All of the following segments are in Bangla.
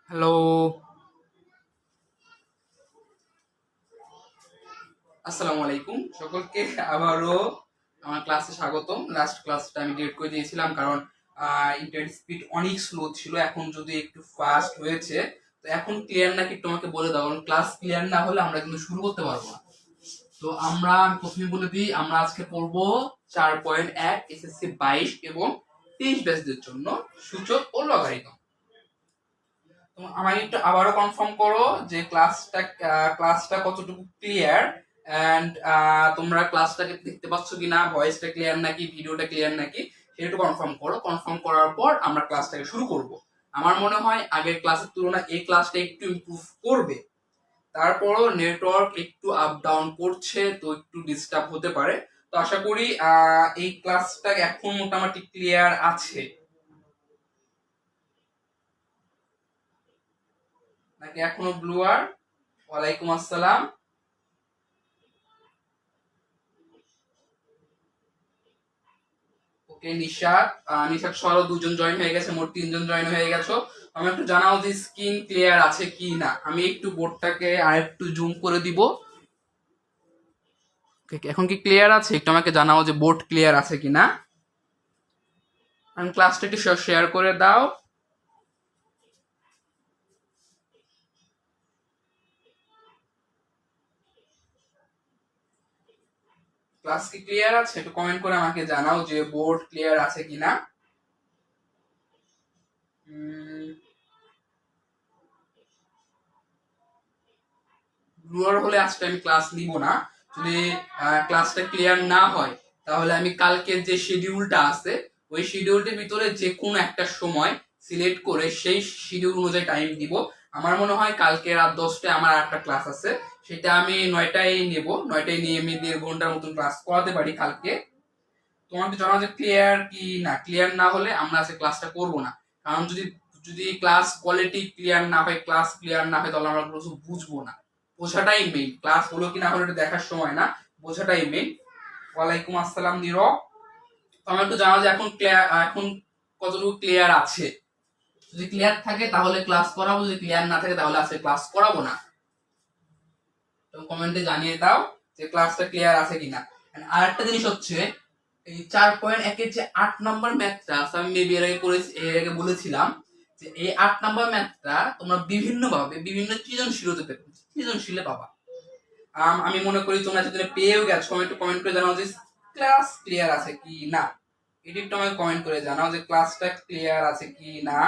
হ্যালো, আসসালামু আলাইকুম সকলকে। আবারও আমার ক্লাসে স্বাগতম। লাস্ট ক্লাসটা আমি ডিলিট করে দিয়েছিলাম কারণ ইন্টারনেট স্পিড অনেক স্লো ছিল। এখন যদি একটু ফাস্ট হয়েছে, তো এখন ক্লিয়ার নাকি তোমাকে বলে দাও, কারণ ক্লাস ক্লিয়ার না হলে আমরা কিন্তু শুরু করতে পারবো না। তো আমি প্রথমে বলে দিই, আমরা আজকে পড়বো 4.1 এসএসসি 22 এবং 23 ব্যাচদের জন্য সূচক ও লগারিদম। তো আমাকে একটু আবারও কনফার্ম করো যে ক্লাসটা কতটুকু ক্লিয়ার, এন্ড তোমরা ক্লাসটাকে দেখতে পাচ্ছ কিনা, ভয়েসটা ক্লিয়ার নাকি, ভিডিওটা ক্লিয়ার নাকি, সেটা একটু কনফার্ম করো। কনফার্ম করার পর আমরা ক্লাসটাকে শুরু করব। আমার মনে হয় আগের ক্লাসের তুলনায় এই ক্লাসটা একটু ইমপ্রুভ করবে। তারপরও নেটওয়ার্ক একটু আপ ডাউন করছে, তো একটু ডিস্টার্ব হতে পারে। তো আশা করি এই ক্লাসটা এখন মোটামুটি ক্লিয়ার আছে, নাকি এখনো ব্লুয়ার? ওয়ালাইকুম আসসালাম। ওকে নিশাদ, নিশাদ সহ দুজন জয়েন হয়ে গেছে, মোট তিনজন জয়েন হয়ে গেছো। আমি একটু জানাও যে স্ক্রিন ক্লিয়ার আছে কি না। আমি একটু বোর্ডটাকে আর একটু জুম করে দিব। এখন কি ক্লিয়ার আছে? একটু আমাকে জানাও যে বোর্ড ক্লিয়ার আছে কি না। আমি ক্লাসটা একটু শেয়ার করে দাও। ক্লাস কি ক্লিয়ার আছে? একটু কমেন্ট করে আমাকে জানাও যে বোর্ড ক্লিয়ার আছে কিনা। ব্লুয়ার হলে আজকে আমি ক্লাস নিব না। যদি ক্লাসটা ক্লিয়ার না হয়, তাহলে আমি কালকের যে শিডিউলটা আছে, ওই শিডিউলটির ভিতরে যে কোনো একটা সময় সিলেক্ট করে সেই শিডিউল অনুযায়ী টাইম দিব। আমার মনে হয় কালকে রাত 10টায় আমার একটা ক্লাস আছে, সেটা আমি 9টায় নেব। 9টায় নিয়ে আমি 1.5 ঘন্টার মতন ক্লাস করাতে পারি কালকে। তোমাকে জানা যে ক্লিয়ার কি না। ক্লিয়ার না হলে আমরা আজকে ক্লাসটা করব না। কারণ যদি যদি ক্লাস কোয়ালিটি ক্লিয়ার না হয়, ক্লাস ক্লিয়ার না হয়, তাহলে আমরা কিছু বুঝবো না। বোঝাটাই মেইন, ক্লাস হলো কি না হলো এটা দেখার সময় না, বোঝাটাই মেইন। ওয়ালাইকুম আসসালাম নীরব। তো আমার একটু জানা যে এখন এখন কতটুকু ক্লিয়ার আছে। যদি ক্লিয়ার থাকে তাহলে ক্লাস করাবো, যদি ক্লিয়ার না থাকে তাহলে আজকে ক্লাস করাবো না। তো কমেন্টে জানিয়ে দাও যে ক্লাসটা ক্লিয়ার আছে কিনা। আর একটা জিনিস হচ্ছে, এই 4.1-এর যে 8 নম্বর ম্যাথটা আছে, আমি মেবি এর আগে বলেছিলাম যে এই 8 নম্বর ম্যাথটা তোমরা বিভিন্ন ভাবে বিভিন্ন সৃজনশীলে পাবা। আমি মনে করি তোমরা যদি পেয়েও গেছো, আমি একটু কমেন্ট করে জানাও যে ক্লাস ক্লিয়ার আছে কি না। এটি একটু আমাকে কমেন্ট করে জানাও যে ক্লাসটা ক্লিয়ার আছে কি না।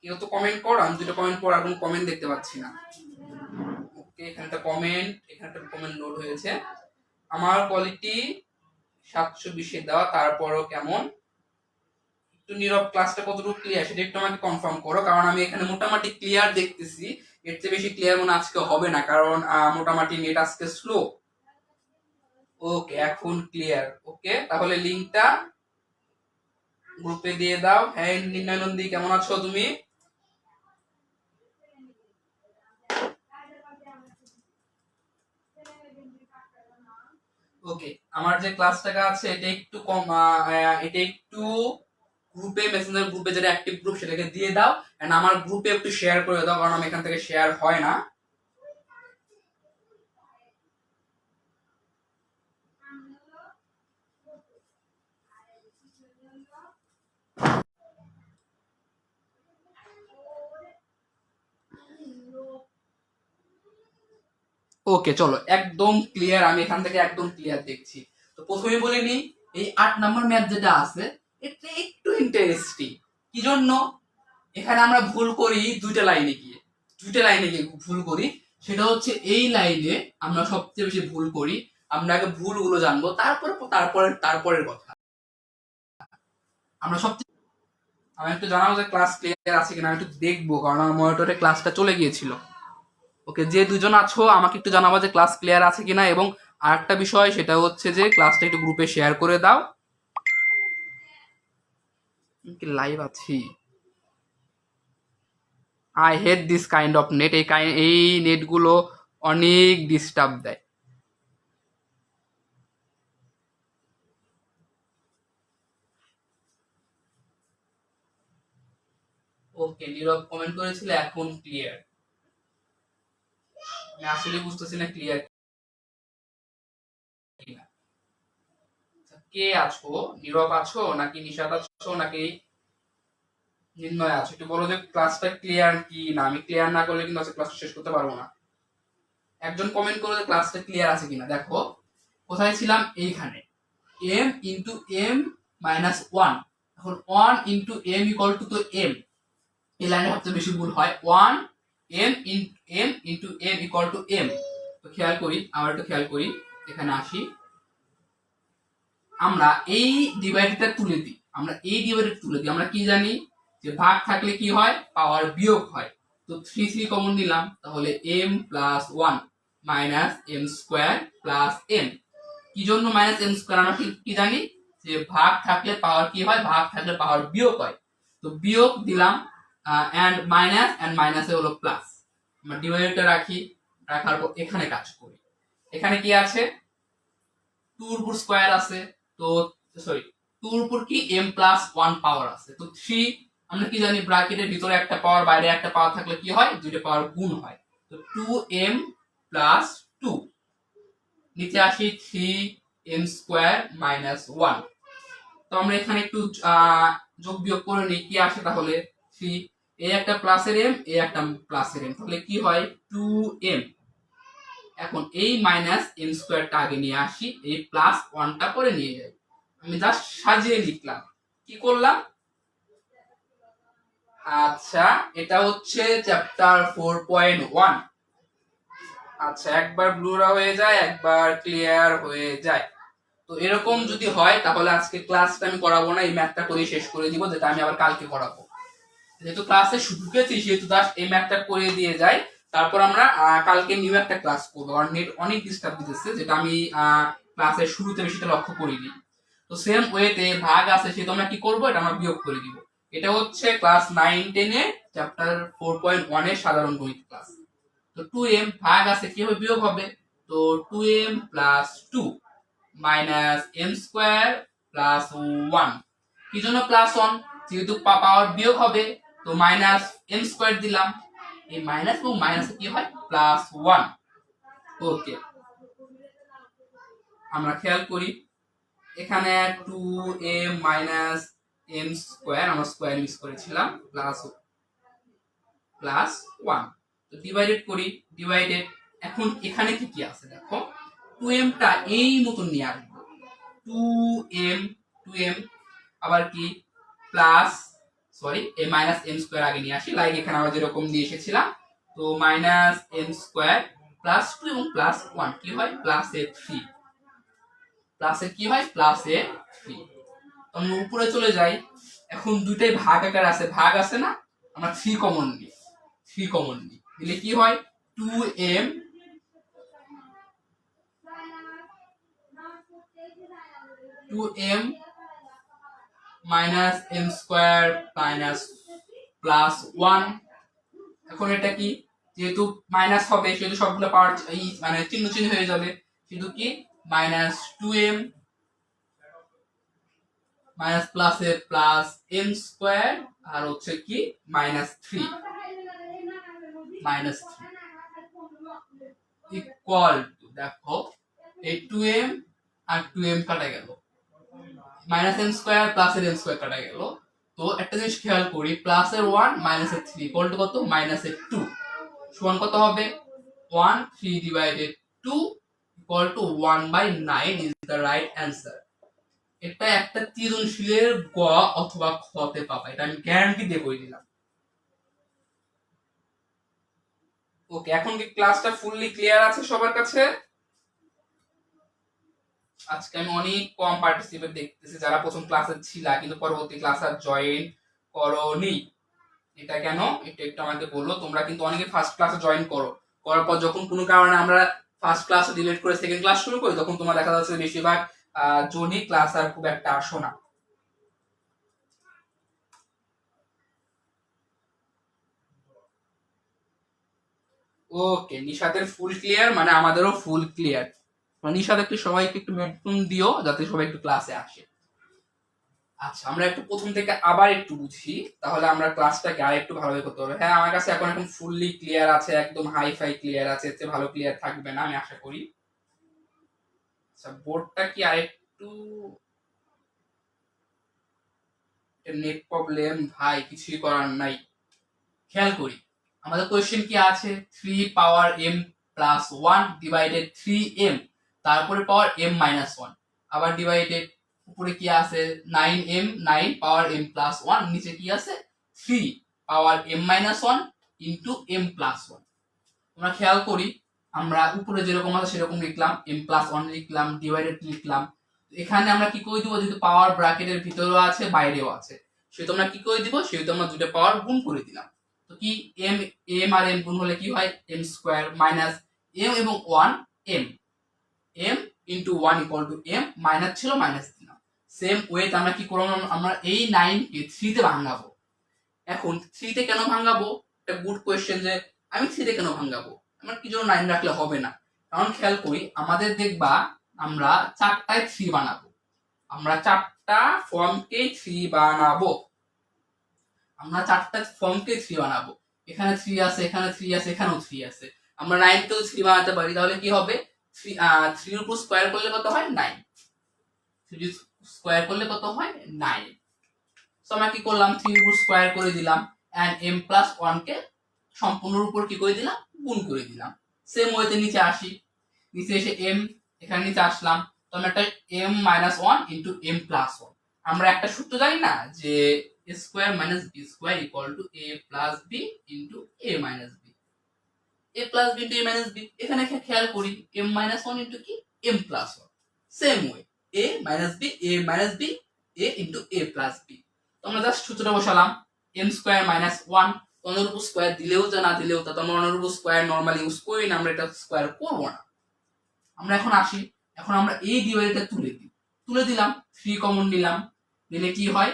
কেউ তো কমেন্ট করো, আমি দুটো কমেন্ট পর আর কোনো কমেন্ট দেখতে পাচ্ছি না। ওকে, এখানে একটা কমেন্ট লোড হয়েছে। আমার কোয়ালিটি 720-এ দেওয়া, তারপরও কেমন। একটু নীরব, ক্লাসটা কতটুকু ক্লিয়ার সেটা একটু আমাকে কনফার্ম করো, কারণ আমি এখানে মোটামুটি ক্লিয়ার দেখতেছি। এর চেয়ে বেশি ক্লিয়ার মনে আজকে হবে না, কারণ মোটামুটি নেট আজকে স্লো। ওকে, এখন ক্লিয়ার। ওকে, তাহলে লিংকটা গ্রুপে দিয়ে দাও। হ্যাঁ নির্ণয় নন্দী, কেমন আছো তুমি? ওকে, আমার যে ক্লাসটা আছে এটা একটু কম, এটা একটু গ্রুপে, মেসেঞ্জার গ্রুপে যেটা অ্যাক্টিভ গ্রুপ, সেটাকে দিয়ে দাও। এন্ড আমার গ্রুপে একটু শেয়ার করে দাও, কারণ আমি এখান থেকে শেয়ার হয় না। ওকে চলো, একদম ক্লিয়ার। আমি এখান থেকে একদম ক্লিয়ার দেখছি। তো প্রথমে বলে নিই, এই 8 নম্বর ম্যাথ যেটা আছে, এটা একটু ইন্টারেস্টিং। কি জন্য? এখানে আমরা ভুল করি দুইটা লাইনে গিয়ে ভুল করি। সেটা হচ্ছে এই লাইনে আমরা সবচেয়ে বেশি ভুল করি। আমরা আগে ভুলগুলো জানবো, তারপরের কথা। আমরা সবচেয়ে আমি একটু জানাবো যে ক্লাস ক্লিয়ার আছে কিনা, আমি একটু দেখবো, কারণ আমার মনিটরে ক্লাসটা চলে গিয়েছিল। ওকে, যে দুজন আছো আমাকে একটু জানাবো যে ক্লাস ক্লিয়ার আছে কিনা। এবং আরেকটা বিষয় সেটা হচ্ছে যে ক্লাসটা একটু গ্রুপে শেয়ার করে দাও। কি লাইভ আছি? I hate this kind of net. এই নেটগুলো অনেক ডিস্টার্ব দেয়। ওকে, নীরব কমেন্ট করেছিল এখন ক্লিয়ার। আমি আসলে বুঝতেছি না ক্লিয়ার কিনা। কে আছো? নীরব আছো নাকি নিশাত আছো নাকি নির্ণয় আছো? একটু বলো যে ক্লাসটা ক্লিয়ার কি না। আমি ক্লিয়ার না করলে কিন্তু আজকে ক্লাসটা শেষ করতে পারবো না। একজন কমেন্ট করো যে ক্লাসটা ক্লিয়ার আছে কিনা। দেখো কোথায় ছিলাম, এইখানে m into m minus one. এখন one into m equal to, তো m এই লাইনে সবচেয়ে বেশি ভুল হয়। One m into m equal to m। তো খেয়াল করি, আবার একটু খেয়াল করি, এখানে আসি, আমরা এই ডিভাইডেডটা তুলে দিই। আমরা কি জানি যে ভাগ থাকলে কি হয়, পাওয়ার বিয়োগ হয়। তো 3 কমন নিলাম, তাহলে m plus one minus m square plus m। কি জন্য মাইনাস m স্কোয়ার? আমরা কি জানি যে ভাগ থাকলে পাওয়ার কি হয়, ভাগ থাকলে পাওয়ার বিয়োগ হয়। তো বিয়োগ দিলাম, এন্ড মাইনাসে হলো প্লাস। আমরা ডিভাইডেডটা রাখি, রাখার পর এখানে কাজ করি। এখানে কি আছে, 2 এর উপর স্কয়ার আছে, তো সরি 2 এর উপর কি m প্লাস 1 পাওয়ার আছে। তো 3, আমরা কি জানি ব্র্যাকেটের ভিতরে একটা পাওয়ার বাইরে একটা পাওয়ার থাকলে কি হয়, দুইটা পাওয়ার গুণ হয়। তো 2m প্লাস 2, নিচে আসি 3m স্কয়ার মাইনাস 1। তো আমরা এখানে একটু যোগ বিয়োগ করে নিই, কি আসে তাহলে 3, এই একটা প্লাসের m, এই একটা প্লাসের m, তাহলে কি হয় 2m। এখন এই মাইনাস m স্কয়ারটা আগে নিয়ে আসি, এই প্লাস 1টা পরে নিয়ে যাই। আমি জাস্ট সাজিয়ে লিখলাম, কি করলাম। আচ্ছা, এটা হচ্ছে চ্যাপ্টার 4.1। আচ্ছা, একবার ব্লুরা হয়ে যায়, একবার ক্লিয়ার হয়ে যায়। তো এরকম যদি হয় তাহলে আজকে ক্লাসটা আমি করাবো না, এই ম্যাথটা করে শেষ করে দিব, যেটা আমি আবার কালকে করাবো। যেহেতু ক্লাসে ঢুকেছি সেহেতু জাস্ট এই ম্যাথটা করে দিয়ে যাই, তারপর আমরা কালকে নিউ একটা ক্লাস করবো। আর নেট অনেক ডিস্টার্ব দিতেছে, যেটা আমি ক্লাসের শুরুতে বেশিটা লক্ষ্য করিনি। তো সেম ওয়েতে ভাগ আছে, সেটা আমরা কি করবো, এটা আমরা বিয়োগ করে দিব। এটা হচ্ছে ক্লাস 9-10 এর চ্যাপ্টার 4.1 এর সাধারণ গণিত ক্লাস। তো 2m ভাগ আছে, কি হবে, বিয়োগ হবে। তো 2m plus 2 minus m square plus 1। কি জন্য প্লাস 1? যেহেতু পাওয়ার বিয়োগ হবে, তো মাইনাস m স্কয়ার দিলাম, এই মাইনাস এবং মাইনাসে কি হয়, প্লাস 1। ওকে, আমরা খেয়াল করি, এখানে 2m মাইনাস m স্কয়ার, আমরা স্কয়ার ইউজ করেছিলাম, প্লাস 1। তো ডিভাইডেড করি, ডিভাইডেড। এখন এখানে কি কি আছে দেখো, 2m টা এই মতন নিয়ে আসবো, 2m আবার কি প্লাস, সরি এই মাইনাস m স্কয়ার আগে নিয়ে আসি, লাইক এখানে আমরা যেরকম দিয়ে এসেছিলাম। তো মাইনাস m স্কয়ার প্লাস 2 এবং প্লাস 1 কি হয়, প্লাস এ 3, প্লাসে কি হয়, প্লাস এ 3। আমরা উপরে চলে যাই, এখন দুইটাই ভাগ আকার আছে, ভাগ আছে না, আমরা 3 কমন নিই, 3 কমন নিই, দিলে কি হয় 2m minus m square minus plus 1। এখন এটা কি, যেহেতু মাইনাস হবে সেহেতু সবগুলো পাওয়ার মানে চিহ্ন চিহ্ন হয়ে যাবে, শুধু কি মাইনাস 2m মাইনাস প্লাস এ প্লাস m স্কয়ার, আর হচ্ছে কি মাইনাস 3 ইকুয়াল টু, দেখো এই 2m আর 2m কাটা গেল, মাইনাস m স্কয়ার প্লাস এর m স্কয়ার কাটা গেল। তো একটা জিনিস খেয়াল করি, প্লাস এর 1 মাইনাস এর 3 ইকুয়াল টু কত, মাইনাস এর 2 সমান কত হবে 1, 3 divided 2 equal to 1/9 is the right answer. এটা একটা সৃজনশীলের গ অথবা খ তে পাবা, এটা আমি গ্যারান্টি দিয়ে বলে দিলাম। ওকে, এখন কি ক্লাসটা ফুললি ক্লিয়ার আছে সবার কাছে? আজকে আমি অনেক কম পার্টিসিপেট দেখতেছি, যারা প্রথম ক্লাসে ছিলা কিন্তু পরবর্তী ক্লাস আর জয়েন করোনি। এটা কেন, এটা একটু আমাকে বলো। তোমরা কিন্তু অনেকে ফার্স্ট ক্লাসে জয়েন করো, করার পর যখন কোনো কারণে আমরা ফার্স্ট ক্লাস ডিলিট করে সেকেন্ড ক্লাস শুরু করি, তখন তোমার দেখা যাচ্ছে বেশিরভাগ জনই ক্লাস আর খুব একটা আসো না। ওকে, নিশাতের ফুল ক্লিয়ার, মানে আমাদেরও ফুল ক্লিয়ার। নিশাত একটু সবাইকে একটু মেনশন দিও যাতে সবাই একটু ক্লাসে আসে। আচ্ছা, আমরা একটু প্রথম থেকে আবার একটু বুঝি, তাহলে আমরা ক্লাসটাকে আর একটু ভালোভাবে করতে পারবো। হ্যাঁ, আমার কাছে এখন এখন ফুললি ক্লিয়ার আছে, একদম হাই ফাই ক্লিয়ার আছে, এর চেয়ে ভালো ক্লিয়ার থাকবে না আমি আশা করি। আচ্ছা, বোর্ডটা কি আর একটু নেট প্রবলেম ভাই, কিছুই করার নাই। খেয়াল করি আমাদের কোয়েশ্চেন কি আছে, 3 পাওয়ার m প্লাস 1 ডিভাইডেড 3m, তারপরে পাওয়ার m মাইনাস 1, আবার ডিভাইডেড উপরে কি আছে 9m, 9 পাওয়ার m প্লাস 1, নিচে কি আছে 3 পাওয়ার m minus 1 into m plus 1। আমরা খেয়াল করি আমরা উপরে যেরকম আছে সেরকম লিখলাম, m প্লাস 1 লিখলাম, ডিভাইডেড লিখলাম। এখানে আমরা কি করে দিব, যেহেতু পাওয়ার ব্র্যাকেটের ভিতরেও আছে বাইরেও আছে, সেহেতু আমরা কি করে দিব, সেহেতু আমরা দুটো পাওয়ার গুণ করে দিলাম। তো কি m, m আর m গুণ হলে কি হয় m স্কয়ার মাইনাস m এবং 1 m, m into 1 equal to m, minus ছিল মাইনাস দিলাম। সেম ওয়েতে আমরা কি করব, আমরা এই 9 কে 3 তে ভাঙাবো। এখন 3 তে কেন ভাঙাবো, একটা গুড কোশ্চেন, যে আমি 3 তে কেন ভাঙাবো, আমার কি জন্য 9 রাখলে হবে না। কারণ খেয়াল করি আমাদের দেখবা আমরা 4টায় 3 বানাবো, আমরা 4টা ফর্মকে 3 বানাবো, আমরা 4টা ফর্মকে 3 বানাবো। এখানে 3 আছে, এখানে 3 আছে, এখানেও 3 আছে, আমরা 9 কেও 3 বানাতে পারি। তাহলে কি হবে 3 এর উপর স্কয়ার করলে কত হয় 9, 3 স্কয়ার করলে কত হয় 9। সো আমরা কি করলাম 3 এর উপর স্কয়ার করে দিলাম, এন্ড m প্লাস 1 কে সম্পূর্ণের উপর কি করে দিলাম, গুণ করে দিলাম। সেম ওয়েতে নিচে আসি, নিচে এসে m, এখানে নিচে আসলাম, তো আমরা একটা m minus 1 into m plus 1। আমরা একটা সূত্র জানি না যে a square minus b square equal to a plus b into a minus b, a plus b into a minus b। এখানে খেয়াল করি m মাইনাস 1 ইন্টু কি m plus 1, same way a minus b, a minus b, a into a plus b। তো আমরা জাস্ট সূত্রটা বসালাম, m স্কয়ার মাইনাস 1, অনের উপর স্কয়ার দিলেও যা না দিলেও তা, তো আমরা অনের উপর স্কয়ার নরমালি ইউজ করি না, আমরা এটা স্কয়ার করব না। আমরা এখন আসি, এখন আমরা এই ডিভাইডটা তুলে দিলাম, 3 কমন নিলাম, নিলে কি হয়,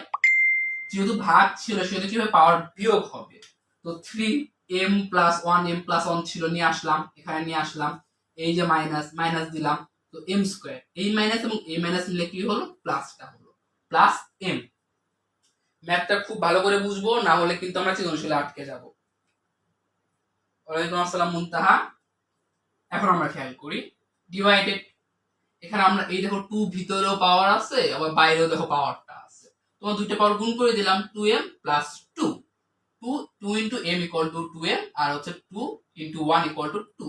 যেহেতু ভাগ ছিল সেহেতু কি হবে পাওয়ার বিয়োগ হবে। তো 3m প্লাস 1, m প্লাস 1 ছিল, নিয়ে আসলাম, এখানে নিয়ে আসলাম, এই যে মাইনাস মাইনাস দিলাম, তো m স্কয়ার, এই মাইনাস এবং এই মাইনাস মিলে কি হলো প্লাসটা হলো, প্লাস m। ম্যাথটা খুব ভালো করে বুঝবো, না হলে কিন্তু আমরা সৃজনশীলে আটকে যাব। ওয়ালাইকুম আসসালাম মুনতাহা। এখন আমরা খেয়াল করি ডিভাইডেড, এখানে আমরা এই দেখো 2 ভিতরেও পাওয়ার আছে, আবার বাইরেও দেখো পাওয়ারটা আছে, তোমার দুইটা পাওয়ার গুণ করে দিলাম, 2m plus 2, 2 into m equal two 2m, আর হচ্ছে 2 ইন্টু 1 ইকুয়াল টু 2।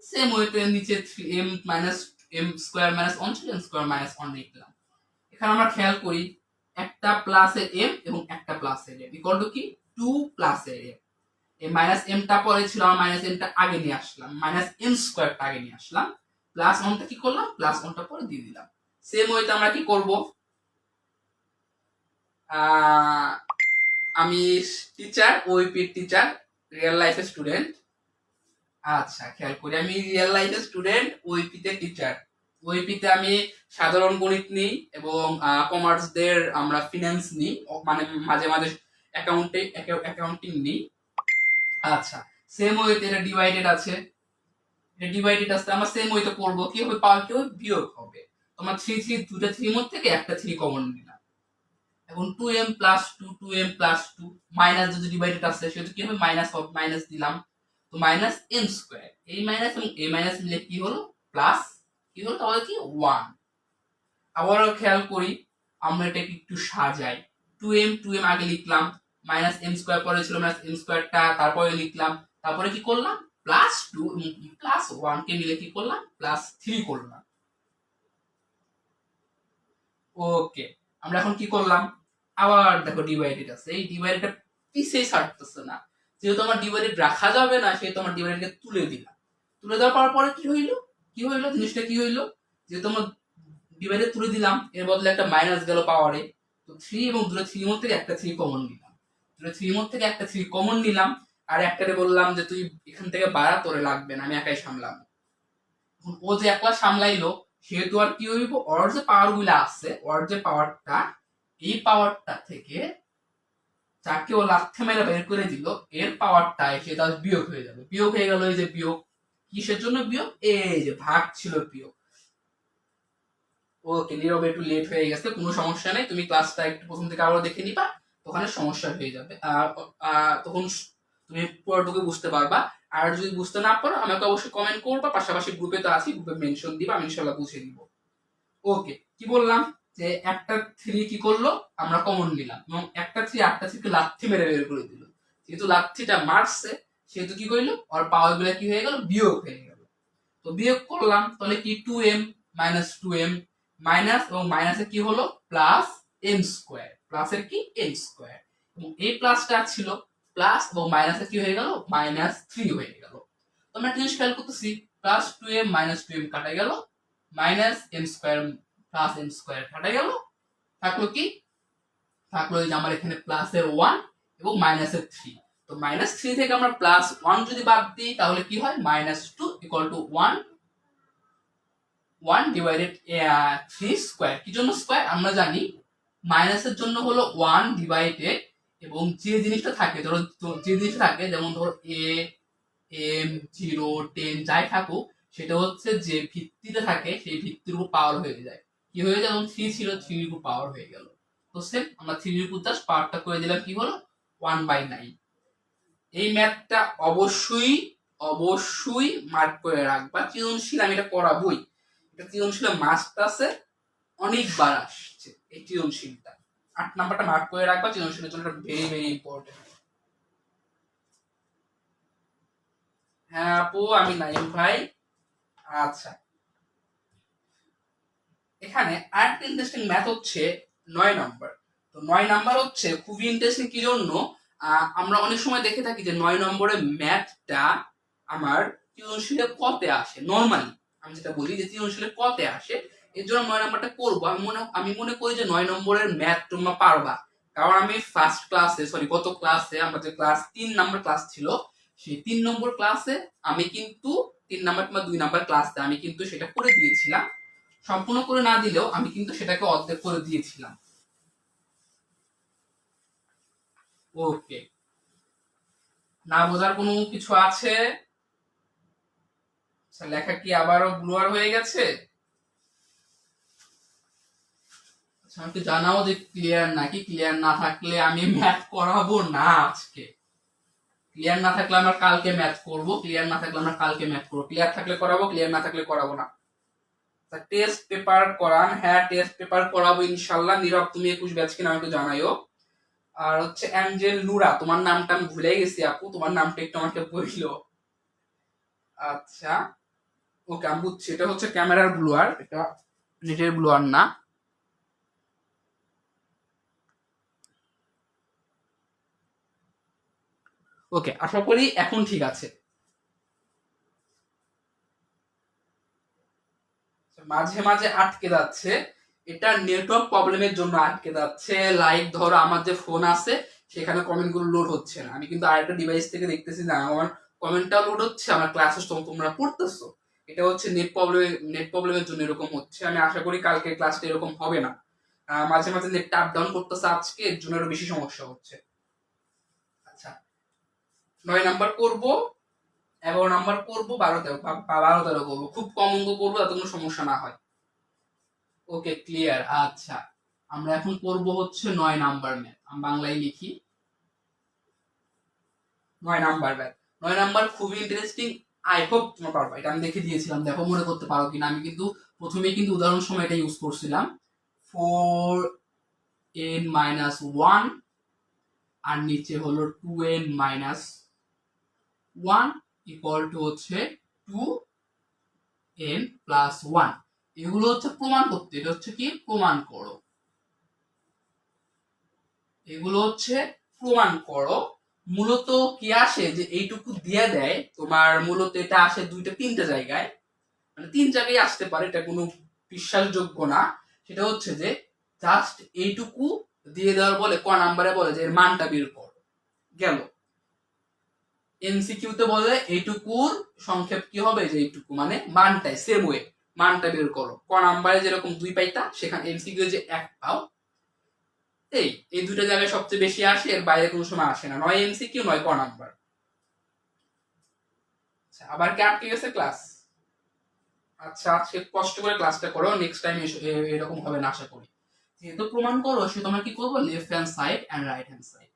সেম ওয়েতে নিচে 3m minus m square minus 1 ছিল, m স্কয়ার মাইনাস 1 লিখলাম। এখানে আমরা খেয়াল করি একটা প্লাসের m এবং একটা প্লাসের m ইকুয়াল টু কি 2 প্লাসের m, এই মাইনাস m টা পরে ছিল, আমরা মাইনাস m টা আগে নিয়ে আসলাম, মাইনাস m স্কয়ারটা আগে নিয়ে আসলাম, প্লাস 1 টা কি করলাম, প্লাস 1 টা পরে দিয়ে দিলাম। সেম ওয়েতে আমরা কি করব, আমি টিচার, ওইপি টিচার, রিয়েল লাইফে স্টুডেন্ট। আচ্ছা খেয়াল করি আমি রিয়েল লাইফে স্টুডেন্ট, ওইপিতে টিচার। ওইপিতে আমি সাধারণ গণিত নিই এবং কমার্সদের আমরা ফিনান্স নিই, মানে মাঝে মাঝে অ্যাকাউন্টিং নিই। আচ্ছা সেম ওয়েতে এটা ডিভাইডেড আছে, এটা ডিভাইডেড আছে, আমরা সেম ওয়েতে করব, কি হবে পাওয়ার কি হবে বিয়োগ হবে। তোমার 3 দুটো 3 মধ্যে থেকে একটা 3 কমন নিলাম। এখন 2m plus 2, 2m plus 2, minus যদি ডিভাইডেড আছে সেটা কি হবে মাইনাস হবে, মাইনাস দিলাম, তো মাইনাস m স্কয়ার, এই মাইনাস এবং এই মাইনাস মিলে কি হলো প্লাস, কি হলো তাহলে কি 1। আবারও খেয়াল করি আমরা এটাকে একটু সাজাই, 2m আগে লিখলাম, মাইনাস m স্কয়ার পরে ছিল মাইনাস m স্কয়ারটা তারপরে লিখলাম, তারপরে কি করলাম প্লাস 2 প্লাস 1 কে মিলে কি করলাম প্লাস 3 করলাম। ওকে, আমরা এখন কি করলাম, আবার দেখো ডিভাইডেড আছে, এই ডিভাইডেডটা পিছেই ছাড়তেছে না, যেহেতু আমার ডিভাইডেড রাখা যাবে না সেহেতু আমার ডিভাইডেডকে তুলে দিলাম। তুলে দেওয়ার পরে কি হইলো জিনিসটা কি হইলো, যেহেতু আমরা ডিভাইডেড তুলে দিলাম, এর বদলে একটা মাইনাস গেল পাওয়ারে, তো 3 এবং দুটো 3 মধ্যে থেকে একটা 3 কমন নিলাম, দুটো 3 মধ্যে থেকে একটা 3 কমন নিলাম, আর একটারে বললাম যে তুই এখান থেকে বাড়া, তোরে লাগবে না, আমি একাই সামলাবো। এখন ও যে একলা সামলাইলো সেহেতু আর কি হইব, ওর যে পাওয়ার গুলা আছে, ওর যে পাওয়ারটা, এই পাওয়ারটা থেকে যাকে ও লাথে মেরে বের করে দিল, এর পাওয়ারটা এসে তার বিয়োগ হয়ে যাবে, বিয়োগ হয়ে গেল, এই যে বিয়োগ, কিসের জন্য বিয়োগ, এই যে ভাগ ছিল বিয়োগ। ওকে, নীরব একটু লেট হয়ে গেছে, কোনো সমস্যা নেই, তুমি ক্লাসটা একটু প্রথম থেকে আবার দেখে নিবা, ওখানে সমস্যা হয়ে যাবে। তখন তুমি পুরোটুকু বুঝতে পারবা। আর যদি বুঝতে না পারো আমাকে অবশ্যই কমেন্ট করবা, পাশাপাশি গ্রুপে তো আছি, গ্রুপে মেনশন দিবা, আমি ইনশাআল্লাহ বুঝিয়ে দিব। ওকে, কি বললাম যে একটা 3 কি করলো, আমরা কমন নিলাম এবং একটা 3 আটটা 3 কে লাথি মেরে বের করে দিল। যেহেতু লাথিটা মারছে সেহেতু কি করলো, আর পাওয়ার গুলো কি হয়ে গেল, বিয়োগ হয়ে গেল। তো বিয়োগ করলাম, তাহলে কি 2m মাইনাস 2m মাইনাস, এবং মাইনাসে কি হলো, প্লাস m স্কয়ার, প্লাসের কি m স্কয়ার, এবং এই প্লাসটা ছিল প্লাস, এবং মাইনাসে কি হয়ে গেল, মাইনাস 3 হয়ে গেল। তো আমরা জিনিস খেয়াল করতেছি, প্লাস 2m মাইনাস 2m কাটা গেল, minus m square plus m square কাটা গেল, থাকলো কি, থাকলো যে আমার এখানে প্লাসের 1 এবং মাইনাসের 3। তো মাইনাস 3 থেকে আমরা প্লাস 1 যদি বাদ দিই তাহলে কি হয়, minus 2 equal to 1 divided 3 square. কি জন্য স্কয়ার, আমরা জানি মাইনাসের জন্য হলো 1 ডিভাইডেড, এবং যে জিনিসটা থাকে, ধরো যে জিনিসটা থাকে, যেমন ধরো a m 0 10 যাই থাকুক, সেটা হচ্ছে যে ভিত্তিতে থাকে সেই ভিত্তির উপর পাওয়ার হয়ে যায়। কি হয়ে যায়, যেমন 3 ছিল 3 এর উপর পাওয়ার হয়ে গেল। তো সেম আমরা 3 এর উপর জাস্ট পাওয়ারটা করে দিলাম, কি হলো 1/9। এই ম্যাথটা অবশ্যই অবশ্যই মার্ক করে রাখবা, সৃজনশীল আমি এটা করাবই, এটা সৃজনশীল মাস্ট আছে, অনেকবার আসছে এই সৃজনশীলটা। 8 নাম্বারটা মার্ক করে রাখবা, সৃজনশীলের জন্য ভেরি ভেরি ইম্পর্টেন্ট। হ্যাঁ আপু, আমি নাইম ভাই। আচ্ছা, এখানে আরেকটা ইন্টারেস্টিং ম্যাথ হচ্ছে 9 নাম্বার। তো 9 নাম্বার হচ্ছে খুবই ইন্টারেস্টিং, কি জন্য, আমরা অনেক সময় দেখে থাকি যে 9 নম্বরের ম্যাথটা আমার সৃজনশীলে কতে আসে, নরমালি আমি যেটা বলি যে সৃজনশীলে কতে আসে, এর জন্য 9 নাম্বারটা করবো। আমি মনে করি যে 9 নম্বরের ম্যাথ তোমরা পারবা, কারণ আমি ফার্স্ট ক্লাসে, সরি গত ক্লাসে, আমরা যে ক্লাস 3 নাম্বার ক্লাস ছিল, সেই 3 নম্বর ক্লাসে আমি কিন্তু 3 নাম্বার কিংবা 2 নাম্বার ক্লাসে আমি কিন্তু সেটা করে দিয়েছিলাম। সম্পূর্ণ করে না দিলেও আমি কিন্তু সেটাকে অর্ধেক করে দিয়েছিলাম। ওকে, না বোঝার কোনো কিছু আছে? লেখা কি আবারও ব্লুয়ার হয়ে গেছে? আচ্ছা, আমাকে জানাও যে ক্লিয়ার নাকি। ক্লিয়ার না থাকলে আমি ম্যাথ করাবো না আজকে। ক্লিয়ার না থাকলে আমরা কালকে ম্যাথ করব, ক্লিয়ার না থাকলে আমরা কালকে ম্যাথ করব, ক্লিয়ার থাকলে করাবো, ক্লিয়ার না থাকলে করাবো না। টেস্ট পেপার করান, হ্যাঁ টেস্ট পেপার করাবো ইনশাল্লাহ। নীরব, তুমি 21 ব্যাচ কিনা আমাকে জানাইও। আর হচ্ছে অ্যাঞ্জেল নুরা, তোমার নামটা আমি ভুলে গেছি আপু, তোমার নামটা একটু আমাকে বললো। আচ্ছা, ওকে আমি বুঝছি, এটা হচ্ছে ক্যামেরার ব্লুয়ার, এটা নেটের ব্লুয়ার না। ওকে, আশা করি এখন ঠিক আছে। মাঝে মাঝে আটকে যাচ্ছে, এটা নেটওয়ার্ক প্রবলেমের জন্য আটকে যাচ্ছে। লাইক ধরো আমার যে ফোন আছে সেখানে কমেন্ট গুলো লোড হচ্ছে না, আমি কিন্তু আরেকটা ডিভাইস থেকে দেখতেছি না আমার কমেন্টটা লোড হচ্ছে, আমার ক্লাসে তোমরা পড়তেছো। এটা হচ্ছে নেট প্রবলেমের জন্য এরকম হচ্ছে। আমি আশা করি কালকে ক্লাসটা এরকম হবে না। মাঝে মাঝে নেটটা আপ ডাউন করতেছে, আজকে এর জন্য আরো বেশি সমস্যা হচ্ছে। আচ্ছা, 9 নাম্বার করব, 11 নাম্বার করবো, 12 13 করবো, খুব কম অঙ্ক করবো যাতে কোনো সমস্যা না হয়। Okay clear. আচ্ছা, আমরা এখন করব হচ্ছে 9 নাম্বার ম্যাথ, আমি বাংলায় লিখি 9 নাম্বার ম্যাথ। 9 নাম্বার খুবই ইন্টারেস্টিং, আই হোপ তোমরা পারবা। এটা আমি দেখে দিয়েছিলাম, দেখো মনে করতে পারো কিনা। আমি কিন্তু প্রথমেই কিন্তু উদাহরণ সময় এটা ইউজ করছিলাম, 4n মাইনাস 1 আর নিচে হলো 2n মাইনাস 1 ইকুয়াল টু হচ্ছে 2n প্লাস 1। এগুলো হচ্ছে প্রমাণ করতে, এটা হচ্ছে কি প্রমাণ করো, এগুলো হচ্ছে প্রমাণ করো। মূলত কি আসে যে এইটুকু দিয়ে দেয় তোমার, মূলত এটা আসে দুইটা তিনটা জায়গায়, মানে 3 জায়গায় আসতে পারে, এটা কোনো বিশ্বাসযোগ্য না। সেটা হচ্ছে যে জাস্ট এইটুকু দিয়ে দেওয়ার বলে ক নাম্বারে বলে যে এর মানটা বের করো, গেল। এমসিকিউতে বলে এইটুকুর সংক্ষেপ কি হবে, যে এইটুকু মানে মানটাই সেম ওয়ে, মানটা বের করো। ক নাম্বারে যেরকম 2 পাইতা, সেখানে এমসিকিউ যে 1 পাও। এই এই দুটো জায়গায় সবচেয়ে বেশি আসে, এর বাইরে কোনো সময় আসে না, 9 এমসিকিউ 9 ক নাম্বার। আবার কি আটকে গেছে ক্লাস? আচ্ছা, আজকে কষ্ট করে ক্লাসটা করো, নেক্সট টাইম এরকম হবে না আশা করি। যেহেতু প্রমাণ করো সে তোমরা কি করবো, left hand side and right hand side.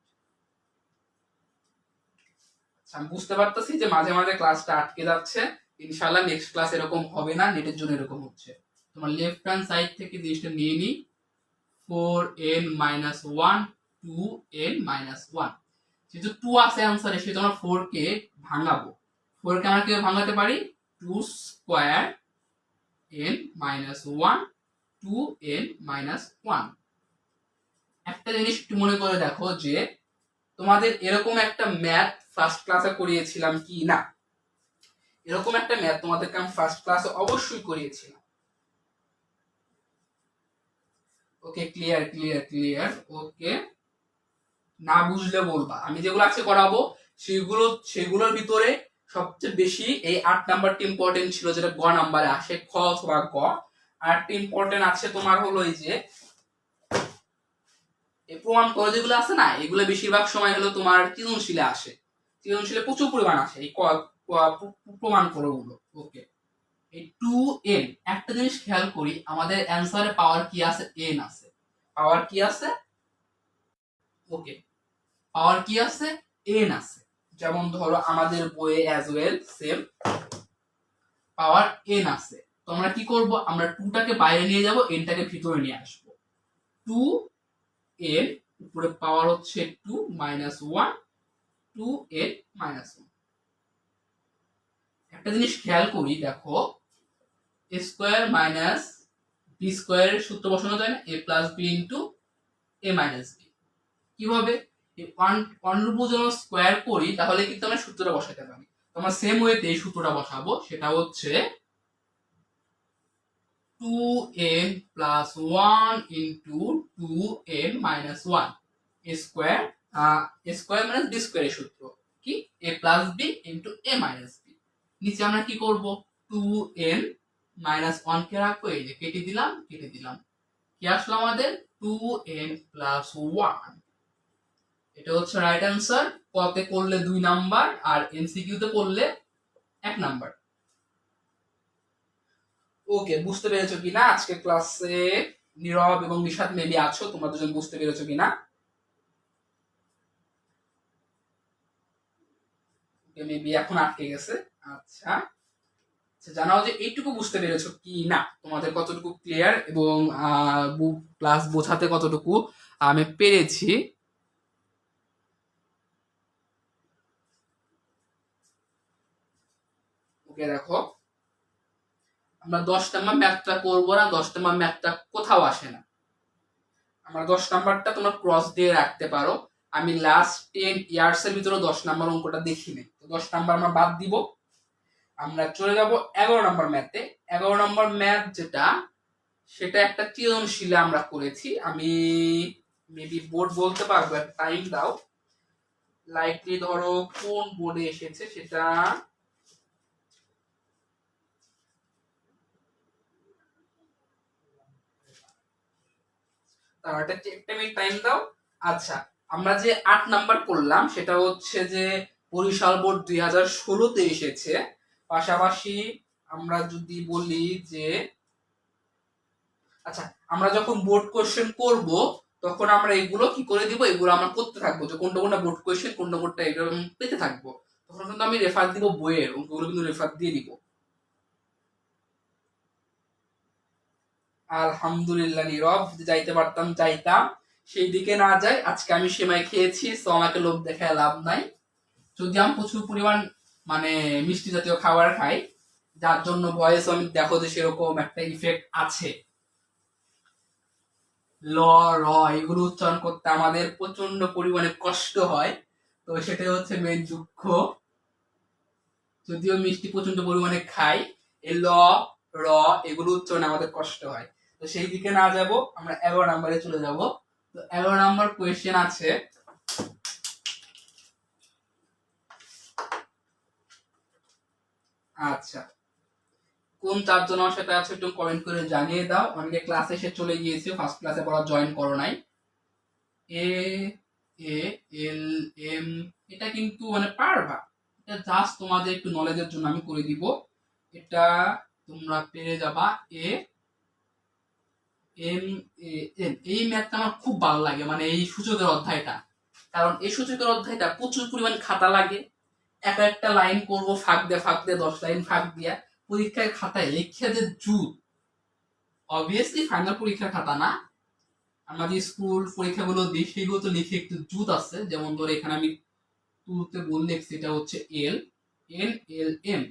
আমি বুঝতে পারতেছি যে মাঝে মাঝে ক্লাসটা আটকে যাচ্ছে, ইনশাআল্লাহ নেক্সট ক্লাস এরকম হবে না, নেটের জন্য এরকম হচ্ছে। তোমার লেফট হ্যান্ড সাইড থেকে জিনিসটা নিয়ে নিই, 4n - 1 2n - 1। যেহেতু 2 আছে অ্যান্সারে, সেহেতু আমরা 4 কে ভাঙাবো। 4 কে আমরা কিভাবে ভাঙাতে পারি, 2 স্কয়ার n - 1 2n - 1। একটা জিনিস একটু মনে করে দেখো যে তোমাদের এরকম একটা ম্যাথ ফার্স্ট ক্লাসে করিয়েছিলাম কি না, এরকম একটা ম্যাথ তোমাদেরকে আমি ফার্স্ট ক্লাসে অবশ্যই করিয়েছিলাম। ওকে, ক্লিয়ার ক্লিয়ার ক্লিয়ার। ওকে, না বুঝলে বলবা, আমি যেগুলো আজকে করাবো সেগুলোর ভিতরে সবচেয়ে বেশি এই 8 নাম্বারটি ইম্পর্টেন্ট ছিল, যেটা গ নাম্বারে আসে, খ অথবা গ। আরটি ইম্পর্টেন্ট আছে তোমার হলো এই যে এই প্রমাণ করো যেগুলো আছে না, এগুলো বেশিরভাগ সময় হলো তোমার সৃজনশীলে আসে, সৃজনশীলে প্রচুর পরিমাণ আসে এই প্রমাণ করো গুলো। ওকে, এই 2n, একটা জিনিস খেয়াল করি, আমাদের অ্যানসারে পাওয়ার কি আছে, n আছে, পাওয়ার কি আছে, ওকে, পাওয়ার কি আছে, n আছে। যেমন ধরো আমাদের বইয়ে অ্যাজ ওয়েল সেম পাওয়ার n আছে। তো আমরা কি করব, আমরা 2 টাকে বাইরে নিয়ে যাব, n টাকে ভিতরে নিয়ে আসব। 2n উপরে পাওয়ার হচ্ছে 2 - 1 2n - 1। একটা জিনিস খেয়াল করি, দেখো a স্কয়ার মাইনাস b স্কয়ারের সূত্র বসানো যায় না, a plus b into a minus b। কিভাবে, এই অনুরূপ যখন স্কয়ার করি তাহলে কিন্তু আমরা সূত্রটা বসাতে পারি। আমরা সেম ওয়েতে এই সূত্রটা বসাবো, সেটা হচ্ছে 2n plus 1 into 2n minus 1 a square minus b স্কয়ারের সূত্র কি, a plus b into a minus b। নিচে আমরা কি করব, 2n মাইনাস 1 কে রাখবো, এই যে কেটে দিলাম কেটে দিলাম, কি আসলো আমাদের 2n প্লাস 1। এটা হচ্ছে রাইট অ্যান্সার। কতে করলে 2 নাম্বার আর এমসিকিউ তে করলে 1 নাম্বার। ওকে, বুঝতে পেরেছো কিনা আজকে ক্লাসে নীরব এবং নিশাদ মেবি আছো, তোমরা দুজন বুঝতে পেরেছো কিনা, মেবি এখন আটকে গেছে। আচ্ছা, জানাও যে এইটুকু বুঝতে পেরেছো কি না, তোমাদের কতটুকু ক্লিয়ার এবং ক্লাস বোঝাতে কতটুকু আমি পেরেছি। ওকে, দেখো আমরা 10 নাম্বার ম্যাথটা করবো না, 10 নাম্বার ম্যাথটা কোথাও আসে না, আমরা 10 নাম্বারটা তোমরা ক্রস দিয়ে রাখতে পারো। আমি লাস্ট 10 ইয়ার্স এর ভিতরে 10 নাম্বার অঙ্কটা দেখিনি, তো 10 নাম্বার আমরা বাদ দিব। আমরা চলে যাব 11 নাম্বার ম্যাথে। 11 নাম্বার ম্যাথ যেটা, সেটা একটা সৃজনশীলে আমরা করেছি। আমি মেবি বোর্ড বলতে পারবো, টাইম দাও, লাইকলি ধরো কোন বোর্ডে এসেছে সেটা, একটা মিনিট টাইম দাও। আচ্ছা, আমরা যে 8 নাম্বার করলাম সেটা হচ্ছে যে বরিশাল বোর্ড 2016-তে এসেছে। পাশাপাশি আমরা যদি বলি যে, আচ্ছা, আমরা যখন বোর্ড কোশ্চেন করব তখন আমরা এগুলো কি করে দিব, এগুলো আমরা করতে থাকবো, যে কোনটা কোনটা বোর্ড কোশ্চেন কোনটা কোনটা এরকম পেতে থাকবো। তখন কিন্তু আমি রেফার দিব বইয়ের, ওগুলো কিন্তু রেফার দিয়ে দিব। আলহামদুলিল্লাহ নীরব, যদি যাইতে পারতাম যাইতাম, সেই দিকে না যাই। আজকে আমি সেমাই খেয়েছি, তো আমাকে লোভ দেখায় লাভ নাই। যদি আমি প্রচুর পরিমাণ মানে মিষ্টি জাতীয় খাবার খাই, যার জন্য ভয়েস আমি দেখো যে সেরকম একটা ইফেক্ট আছে। ল, র এগুলো উচ্চারণ করতে আমাদের প্রচন্ড পরিমাণে কষ্ট হয়, তো সেটাই হচ্ছে মেন দুঃখ। যদিও মিষ্টি প্রচন্ড পরিমাণে খাই, এই ল, র এগুলো উচ্চারণে আমাদের কষ্ট হয়। তো সেই দিকে না যাব, আমরা 11 নম্বরে চলে যাব। তো 11 নম্বর কোয়েশ্চেন আছে, আচ্ছা কোন চারজন আমার সাথে আছে একটু কমেন্ট করে জানিয়ে দাও। অনেকে ক্লাসে এসে চলে গিয়েছে, ফার্স্ট ক্লাসে পড়া জয়েন করো নাই। এ এ এল এম, এটা কিন্তু মানে পারবা, এটা জাস্ট তোমাদের একটু নলেজের জন্য আমি করে দিব। এটা তোমরা পেয়ে যাবা এ এম এ এন। এই ম্যাথটা আমার খুব ভালো লাগে, মানে এই সূচকের অধ্যায়টা, কারণ এই সূচকের অধ্যায়টা প্রচুর পরিমাণ খাতা লাগে। একটা লাইন করব ফাঁক দিয়ে 10 লাইন ফাঁক দিয়া পরীক্ষার খাতায় লিখে যে জুত, অবভিয়াসলি ফাইনাল পরীক্ষার খাতা না, আমাদের স্কুল পরীক্ষাগুলো দিই সেগুলো তো লিখে একটু জুত আছে। যেমন ধরে এখানে আমি তুলতে বললে এটা হচ্ছে L N L M,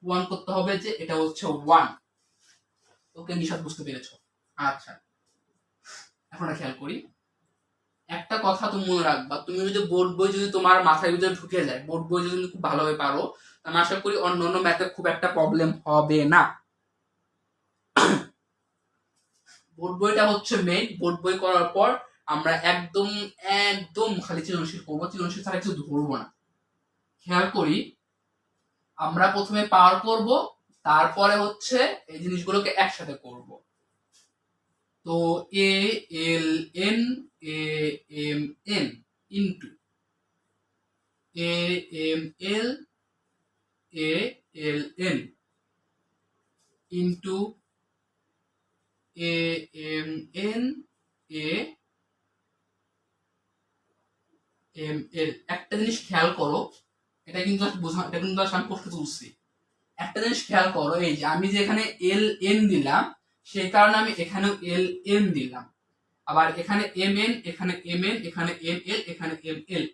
one করতে হবে যে এটা হচ্ছে ওয়ান। ওকে নিশাদ বুঝতে পেরেছো? আচ্ছা, এখন খেয়াল করি একটা কথা তুমি মনে রাখবা, তুমি যদি বোর্ড বই যদি তোমার মাথায় ভিতরে ঢুকে যায়, বোর্ড বই যদি খুব ভালোভাবে পারো, আমি আশা করি অন্য অন্য ম্যাথে খুব একটা প্রবলেম হবে না। বোর্ড বইটা হচ্ছে মেইন। বোর্ড বই করার পর আমরা একদম একদম খালি সৃজনশীল করবো, সৃজনশীল ছাড়া কিছু ধরবো না। খেয়াল করি আমরা প্রথমে পাওয়ার করব, তারপরে হচ্ছে এই জিনিসগুলোকে একসাথে করব। তো a l n a m n into a m l a l n into a m n a m l. একটা জিনিস খেয়াল করো, এটা কিন্তু এটা কিন্তু আমি প্রশ্ন তুলছি। একটা জিনিস খেয়াল করো, এই যে আমি যে এখানে এল এন দিলাম সেই কারণে আমি এখানেও এল এন দিলাম, আবার এখানে এম এন, এখানে এম এন, এখানে এম এল, এখানে এম এল।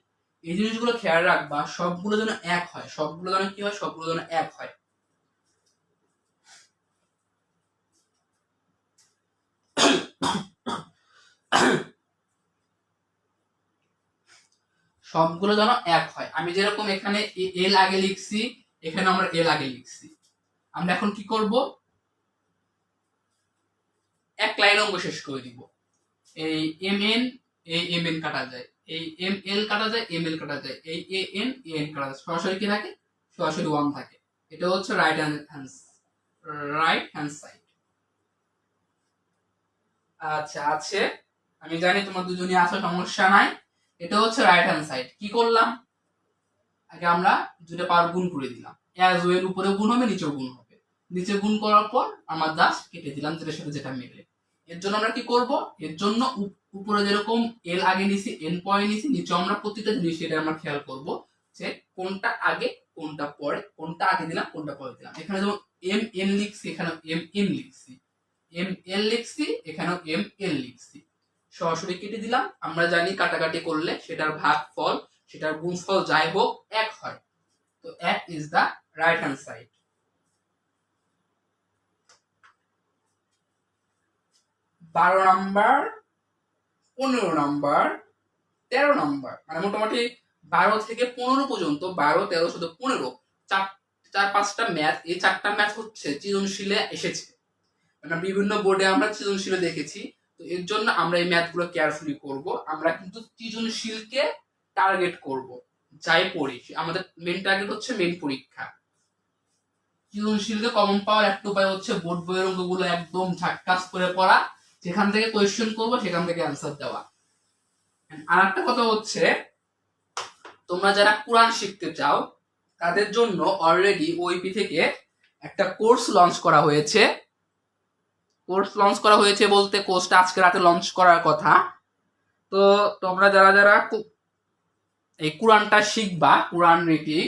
এই জিনিসগুলো খেয়াল রাখবা, সবগুলো যেন এক হয়, সবগুলো যেন কি হয়, সবগুলো যেন এক হয়। সবগুলো যেন এক হয়। আমি যেরকম এখানে এল আগে লিখছি, এখানে আমরা এল আগে লিখছি। আমরা এখন কি করব, এক লাইন অঙ্ক শেষ করে দিব। এই এম এন এই এম এন কাটা যায়, এই এম এল কাটা যায়, এম এল কাটা যায়, এই এ এন কাটা যায়, সরাসরি কি থাকে, সরাসরি ওয়ান থাকে। এটা হচ্ছে রাইট হ্যান্ড সাইড। আচ্ছা আছে, আমি জানি তোমার দুজনই আছে, সমস্যা নাই। এটা হচ্ছে রাইট হ্যান্ড সাইড। কি করলাম, আগে আমরা দুটো পাওয়ার গুণ করে দিলাম, অ্যাজ ওয়েল উপরে গুণ হবে নিচেও গুণ হবে। নিচে গুণ করার পর আমরা জাস্ট কেটে দিলাম যেটার সাথে যেটা মিলে। এর জন্য আমরা কি করব, এর জন্য উপরে যেরকম এল আগে নিছি, এন পরে নিছি, নিচে আমরা প্রতিটা জিনিস এটা আমরা খেয়াল করব যে কোনটা আগে কোনটা পরে, কোনটা আগে দিলাম কোনটা পরে দিলাম। এখানে যেমন এম এন লিখছি, এখানে এম এন লিখছি, এম এল লিখছি, এখানেও এম এল লিখছি, সরাসরি কেটে দিলাম। আমরা জানি কাটাকাটি করলে সেটার ভাগফল, সেটার গুণফল যাই হোক এক হয়। তো এক is the right hand side. 12 number, 15 number, 13 number, মানে মোটামুটি 12 থেকে 15 পর্যন্ত, 12, 13, 14, 15, চার পাঁচটা ম্যাথ। এই চারটা ম্যাথ হচ্ছে সৃজনশীলে এসেছে, মানে বিভিন্ন বোর্ডে আমরা সৃজনশীলে দেখেছি। তো এর জন্য আমরা এই ম্যাথগুলো কেয়ারফুলি করব। আমরা কিন্তু সৃজনশীলকে টার্গেট করব, যাই পড়ি আমাদের মেন টার্গেট হচ্ছে মেন পরীক্ষা। সৃজনশীলকে কমন পাওয়ার একটা উপায় হচ্ছে বোর্ড বইয়ের অঙ্কগুলো একদম ঝাক্কাস করে পড়া, যেখান থেকে কোয়েশ্চেন করবো সেখান থেকে অ্যান্সার দেওয়া। আর একটা কথা হচ্ছে, তোমরা যারা কোরআন শিখতে চাও তাদের জন্য অলরেডি ওইপি থেকে একটা কোর্স লঞ্চ করা হয়েছে। কোর্স লঞ্চ করা হয়েছে বলতে কোর্সটা আজকে রাতে লঞ্চ করার কথা। তো তোমরা যারা যারা এই কোরআনটা শিখবা, কোরআন রিডিং,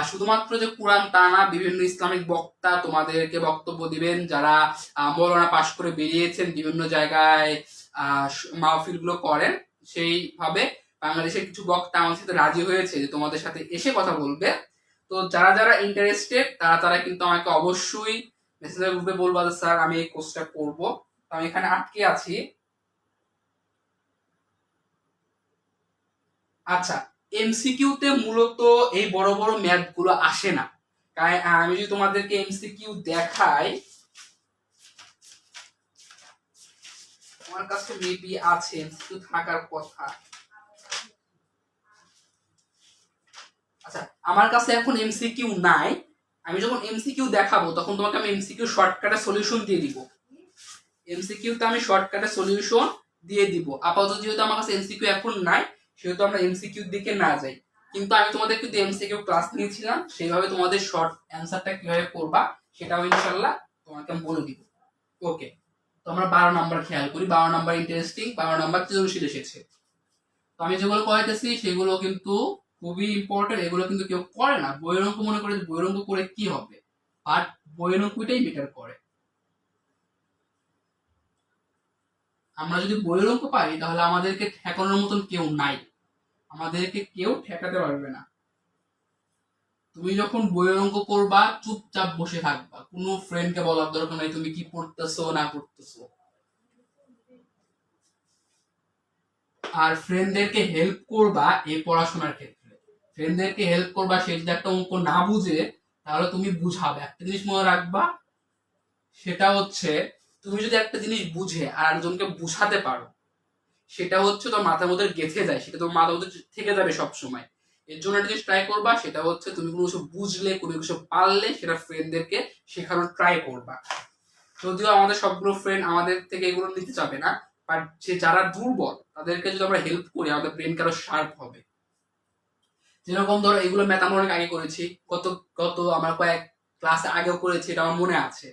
শুধুমাত্র যে কোরআন তা না, বিভিন্ন ইসলামিক বক্তা তোমাদেরকে বক্তব্য দিবেন, যারা মৌলানা পাশ করে বেরিয়েছেন, বিভিন্ন জায়গায় মাহফিল গুলো করেন, সেইভাবে বাংলাদেশের কিছু বক্তা আমার সাথে রাজি হয়েছে যে তোমাদের সাথে এসে কথা বলবে। তো যারা যারা ইন্টারেস্টেড তারা কিন্তু আমাকে অবশ্যই মেসেঞ্জার গ্রুপে বলবা যে স্যার আমি এই কোর্সটা করবো, আমি এখানে আটকে আছি। আচ্ছা, এমসিকিউতে মূলত এই বড় বড় ম্যাথ গুলো আসে না। আমি যদি তোমাদেরকে এমসিকিউ দেখাই, আমার কাছে মেবি আছে, এমসিকিউ থাকার কথা। আচ্ছা, আমার কাছে এখন এমসিকিউ নাই। আমি যখন এমসিকিউ দেখাবো তখন তোমাকে আমি এমসিকিউ শর্টকাটে সলিউশন দিয়ে দিব। এমসিকিউতে আমি শর্টকাটে সলিউশন দিয়ে দিব। আপাতত যেহেতু আমার কাছে এমসিকিউ এখন নাই, সেহেতু আমরা এমসিকিউ দিকে না যাই। কিন্তু আমি তোমাদের কিন্তু এমসিকিউ ক্লাস নিয়েছিলাম, সেইভাবে তোমাদের শর্ট অ্যান্সারটা কিভাবে করবা সেটাও ইনশাল্লাহ তোমাকে আমি বলে দিব। ওকে, তো আমরা 12 নাম্বার খেয়াল করি। 12 নাম্বার ইন্টারেস্টিং, 12 নাম্বার সৃজনশীল এসেছে। তো আমি যেগুলো করাইতেছি সেগুলো কিন্তু খুবই ইম্পর্টেন্ট, এগুলো কিন্তু কেউ করে না। বইয়ের অঙ্ক মনে করে বইয়ের অঙ্ক করে কি হবে, বাট বইয়ের অঙ্কটাই বেটার করে। আমরা যদি বইয়ের অঙ্ক পাই তাহলে আমাদেরকে ঠেকানোর মতন কেউ নাই, আমাদেরকে কেউ ঠেকাতে পারবে না। তুমি যখন বইয়ের অঙ্ক করবা চুপচাপ বসে থাকবা, কোনো ফ্রেন্ডকে বলার দরকার নাই তুমি কি পড়তেছো না পড়তেছো। আর ফ্রেন্ডদেরকে হেল্প করবা এই পড়াশোনার ক্ষেত্রে, ফ্রেন্ডদেরকে হেল্প করবা। সে যদি একটা অঙ্ক না বুঝে তাহলে তুমি বুঝাবে। একটা জিনিস মনে রাখবা, সেটা হচ্ছে তুমি যদি একটা জিনিস বুঝে আর একজনকে বুঝাতে পারো, সেটা হচ্ছে তোমার মাথার মধ্যে গেঁথে যায়, সেটা তোমার মাথার মধ্যে থেকে যাবে সব সময়। এর জন্য একটা জিনিস ট্রাই করবা, সেটা হচ্ছে তুমি কোনো কিছু বুঝলে, কোনো কিছু পারলে সেটা ফ্রেন্ডদেরকে শেখানোর ট্রাই করবা। যদিও আমাদের সবগুলো ফ্রেন্ড আমাদের থেকে এগুলো নিতে চাবে না, বাট যে যারা দুর্বল তাদেরকে যদি আমরা হেল্প করি আমাদের ব্রেন আরো শার্প হবে। যেরকম ধরো এগুলো ম্যাথ আমরা অনেক আগে করেছি, কত কত আমরা কয়েক ক্লাস আগেও করেছি, এটা আমার মনে আছে।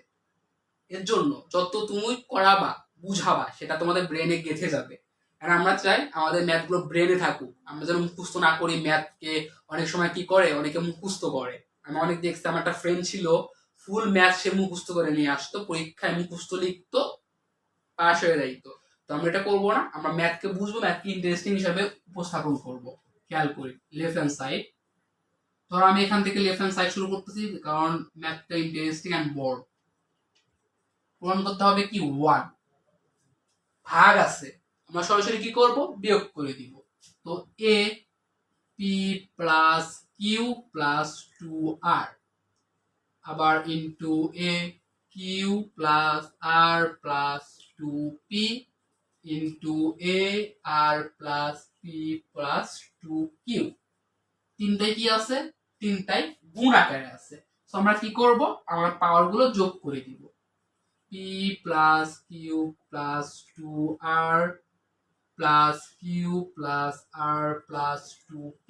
এর জন্য যত তুমি করাবা বুঝাবা সেটা তোমাদের ব্রেনে গেঁথে যাবে। আর আমরা চাই আমাদের ম্যাথ গুলো ব্রেনে থাকুক, আমরা যেন মুখস্থ না করি ম্যাথকে। অনেক সময় কি করে, অনেকে মুখস্থ করে। আমি অনেক দেখছি, আমার একটা ফ্রেন্ড ছিল ফুল ম্যাথ সে মুখস্থ করে নিয়ে আসতো, পরীক্ষায় মুখস্থ লিখতো, পাশ হয়ে যাইতো। তো আমরা এটা করবো না, আমরা ম্যাথকে বুঝবো, ম্যাথকে ইন্টারেস্টিং হিসাবে উপস্থাপন করব। খেয়াল করি লেফট হ্যান্ড সাইড। ধরো আমি এখান থেকে লেফট হ্যান্ড সাইড শুরু করতেছি, কারণ ম্যাথটা ইন্টারেস্টিং অ্যান্ড বড়। প্রমাণ করতে হবে কি 1 ভাগ আছে, আমরা সরাসরি কি করব, বিয়োগ করে দিব। তো A P plus Q plus 2r, আবার into A Q plus R plus 2p into A R plus P plus 2q। তিনটাই কি আছে, তিনটাই গুণ আকারে আছে। তো আমরা কি করব, আমরা পাওয়ার গুলো যোগ করে দিব। p plus Q plus 2r plus Q plus আর প্লাস 2p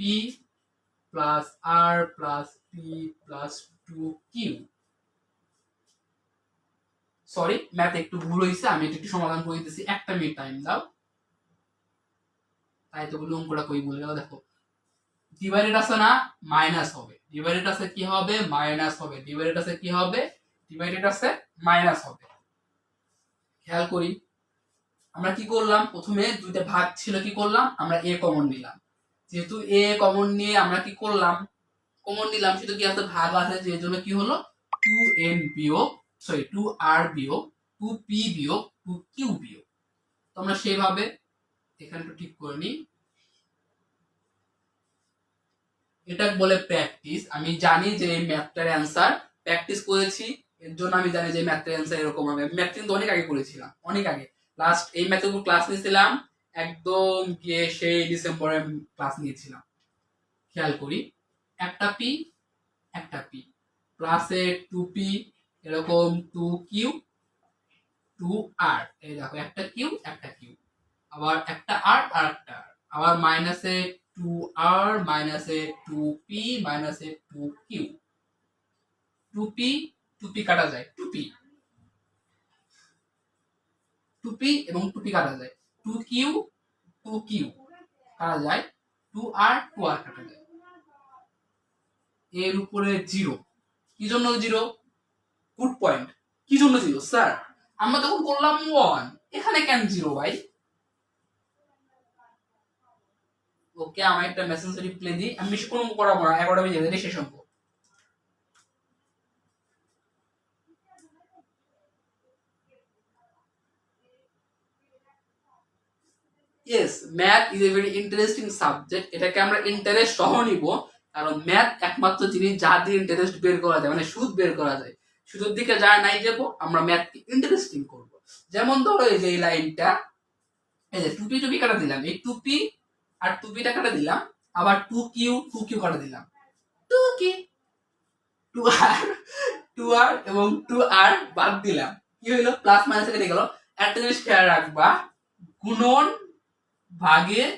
প্লাস আর plus P plus 2q। Sorry, math একটু ভুল হয়েছে, আমি একটু সমাধান করে দিতেছি, 1 মিনিট টাইম দাও। তাই তো বলি অঙ্কটা কই ভুলে গেল। দেখো ডিভাইডেড আছে না, মাইনাস হবে। ডিভাইডেড আছে কি হবে, মাইনাস হবে। ডিভাইডেড আছে কি হবে, ডিভাইডেড আছে মাইনাস হবে। খেয়াল করি আমরা কি করলাম, প্রথমে দুইটা ভাগ ছিল, কি করলাম আমরা এ কমন নিলাম। যেহেতু এ কমন নিয়ে আমরা কি করলাম, কমন নিলাম, সেটা কি আছে, ভাগ আছে, যে জন্য কি হলো 2n বিয়োগ, সরি 2r বিয়োগ 2p বিয়োগ 2q বিয়োগ। তো আমরা সেইভাবে এখানে একটু ঠিক করে নিই। এটা বলে প্র্যাকটিস। আমি জানি যে এই ম্যাথটার অ্যান্সার প্র্যাকটিস করেছি, এর জন্য আমি জানি যে ম্যাথটার অ্যান্সার এরকম হবে। ম্যাথ কিন্তু অনেক আগে করেছিলাম, অনেক আগে। লাস্ট এই ম্যাথের উপর ক্লাস নিয়েছিলাম একদম গিয়ে সেই ডিসেম্বরে ক্লাস নিয়েছিলাম। খেয়াল করি একটা পি একটা পি প্লাসে 2p এরকম 2q 2r, এই দেখো একটা কিউ একটা কিউ, আবার একটা আর আর একটা আর, আবার মাইনাসে 2r মাইনাসে 2p মাইনাসে 2q। 2p 2p কাটা যায়, 2p 2p এবং 2p কাটা যায়, 2q 2q কাটা যায়, 2r 2r কাটা যায়। এর উপরে 0, কি জন্য 0, গুড পয়েন্ট। কি জন্য 0 স্যার, আমরা তখন করলাম 1, এখানে কেন 0 ভাই? ওকে, আমার একটা মেসেজ রিপ্লাই দিই, আমি বেশি কোনো করাবো না, 11টা বেজে গেলে শেষ হবো। Yes, math is a very interesting subject. এটাকে আমরা ইন্টারেস্ট সহ নিব, কারণ ম্যাথ একমাত্র জিনিস যা দিয়ে ইন্টারেস্ট বের করা যায়, মানে সুদ বের করা যায়। সুদের দিকে যা নাই যাব, আমরা ম্যাথকে ইন্টারেস্টিং করব। যেমন ধরো এই যে এই লাইনটা, এই যে টুপি টুপি কাটা দিলাম, এই টুপি আর টুপিটা কাটা দিলাম, আবার 2q কাটা দিলাম, 2 কি 2r 2r এবং 2r বাদ দিলাম, কি হইলো, প্লাস মাইনাস কেটে গেল। একটা জিনিস খেয়াল রাখবা, গুণন ভাগের